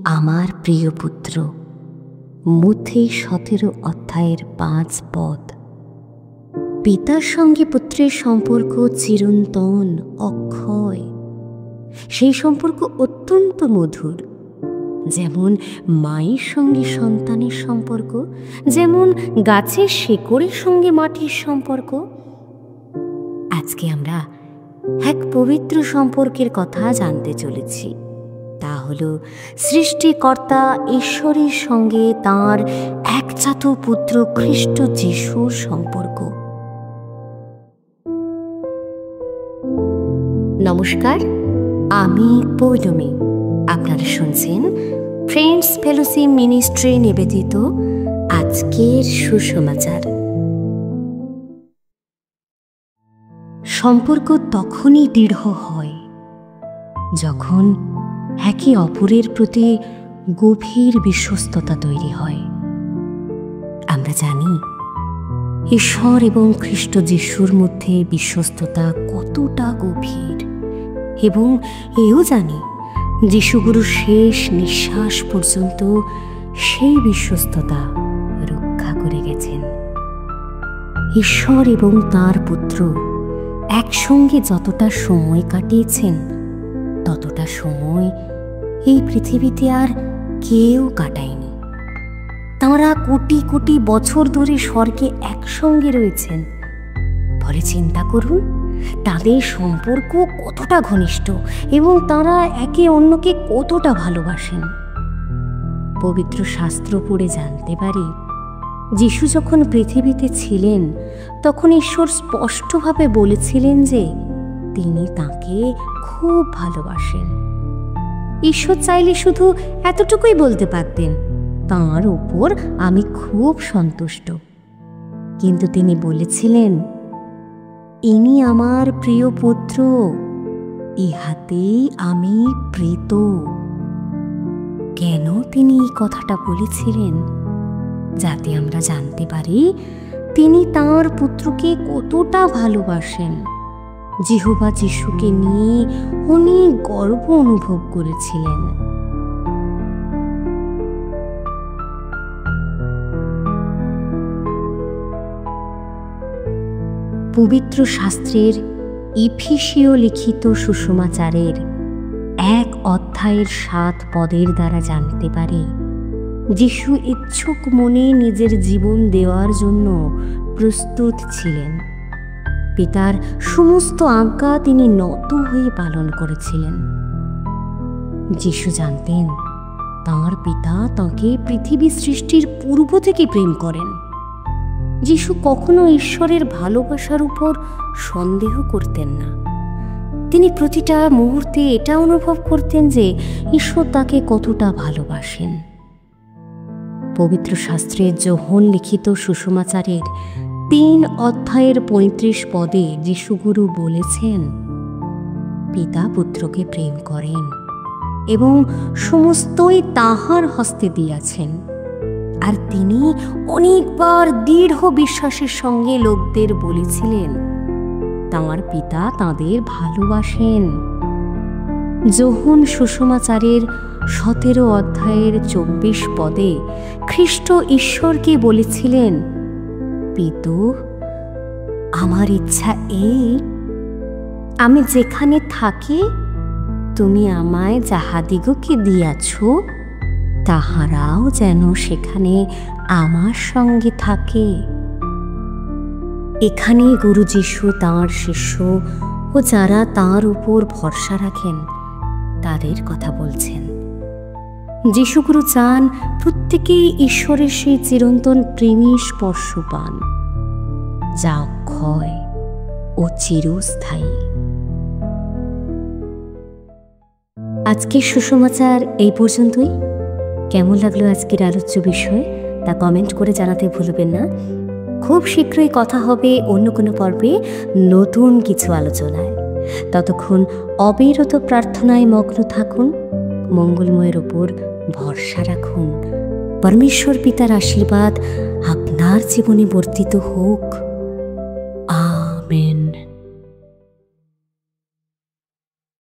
আমার প্রিয় পুত্র। মথি 17 অধ্যায়ের 5 পদ। পিতার সঙ্গে পুত্রের সম্পর্ক চিরন্তন, অক্ষয়। সেই সম্পর্ক অত্যন্ত মধুর। যেমন মায়ের সঙ্গে সন্তানের সম্পর্ক, যেমন গাছের শেকড়ের সঙ্গে মাটির সম্পর্ক। আজকে আমরা এক পবিত্র সম্পর্কের কথা জানতে চলেছি। তা হল সৃষ্টিকর্তা ঈশ্বরের সঙ্গে তাঁর একজাত পুত্র খ্রিস্ট যিশুর সম্পর্ক। নমস্কার, আমি পৌলমী। আপনারা শুনছেন ফ্রেন্ডস ফেলোশিপ মিনিস্ট্রি নিবেদিত আজকের সুসমাচার। সম্পর্ক তখনই দৃঢ় হয় যখন একে অপরের প্রতি গভীর বিশ্বস্ততা তৈরি হয়। আমরা জানি ঈশ্বর এবং খ্রিস্ট যিশুর মধ্যে বিশ্বস্ততা কতটা গভীর, এবং এও জানি যিশুগুরুর শেষ নিঃশ্বাস পর্যন্ত সেই বিশ্বস্ততা রক্ষা করে গেছেন। ঈশ্বর এবং তাঁর পুত্র একসঙ্গে যতটা সময় কাটিয়েছেন, ততটা সময় এই পৃথিবীতে আর কেউ কাটায়নি। তাঁরা কোটি কোটি বছর ধরে স্বর্গে একসঙ্গে রয়েছেন। ফলে চিন্তা করুন তাদের সম্পর্ক কতটা ঘনিষ্ঠ এবং তাঁরা একে অন্যকে কতটা ভালোবাসেন। পবিত্র শাস্ত্র পড়ে জানতে পারি, যিশু যখন পৃথিবীতে ছিলেন তখন ঈশ্বর স্পষ্টভাবে বলেছিলেন যে তিনি তাঁকে খুব ভালোবাসেন। ঈশ্বর চাইলে শুধু এতটুকুই বলতে পারতেন, তাঁর উপর আমি খুব সন্তুষ্ট। কিন্তু তিনি বলেছিলেন, ইনি আমার প্রিয় পুত্র, ইহাতেই আমি প্রীত। কেন তিনি এই কথাটা বলেছিলেন? যাতে আমরা জানতে পারি তিনি তাঁর পুত্রকে কতটা ভালোবাসেন। জিহোবা যিশুকে নিয়ে অনেক গর্ব অনুভব করেছিলেন। পবিত্র শাস্ত্রের ইফিসীয় লিখিত সুসমাচারের 1 অধ্যায়ের 7 পদের দ্বারা জানতে পারি, যিশু ইচ্ছুক মনে নিজের জীবন দেওয়ার জন্য প্রস্তুত ছিলেন। পিতার সমস্ত আজ্ঞা তিনি নত হয়ে পালন করেছিলেন। যিশু জানতেন তাঁর পিতা তাঁকে পৃথিবী সৃষ্টির পূর্ব থেকে প্রেম করেন। যিশু কখনো ঈশ্বরের ভালোবাসার উপর সন্দেহ করতেন না। তিনি প্রতিটা মুহূর্তে এটা অনুভব করতেন যে ঈশ্বর তাকে কতটা ভালোবাসেন। পবিত্র শাস্ত্রে যোহন লিখিত সুসমাচারের 3 অধ্যায়ের 35 পদে যিশুগুরু বলেছেন, পিতা পুত্রকে প্রেম করেন এবং সমস্তই তাঁহার হস্তে দিয়াছেন। আর তিনি অনেকবার দৃঢ় বিশ্বাসের সঙ্গে লোকদের বলেছিলেন, তাঁর পিতা তাঁদের ভালোবাসেন। যোহন সুসমাচারের 17 অধ্যায়ের 24 পদে খ্রিস্ট ঈশ্বরকে বলেছিলেন, পিতু, আমার ইচ্ছা এই, আমি যেখানে থাকি তুমি আমায় যাহাদিগকে দিয়াছ তাহারাও যেন সেখানে আমার সঙ্গে থাকে। এখানে গুরু যিশু তাঁর শিষ্য ও যারা তাঁর উপর ভরসা রাখেন তাদের কথা বলছেন। যিশুগুরু চান প্রত্যেকেই ঈশ্বরের সেই চিরন্তন প্রেমী স্পর্শ পান, যা অক্ষয় ও চিরস্থায়ী। আজকের সুসমাচার এই পর্যন্তই। কেমন লাগলো আজকের আলোচ্য বিষয় তা কমেন্ট করে জানাতে ভুলবেন না। খুব শীঘ্রই কথা হবে অন্য কোনো পর্বে নতুন কিছু আলোচনায়। ততক্ষণ অবিরত প্রার্থনায় মগ্ন থাকুন, মঙ্গলময়ের ওপর ভরসা রাখুন। পরমেশ্বর পিতার আশীর্বাদ আপনার জীবনে বর্তিত হোক।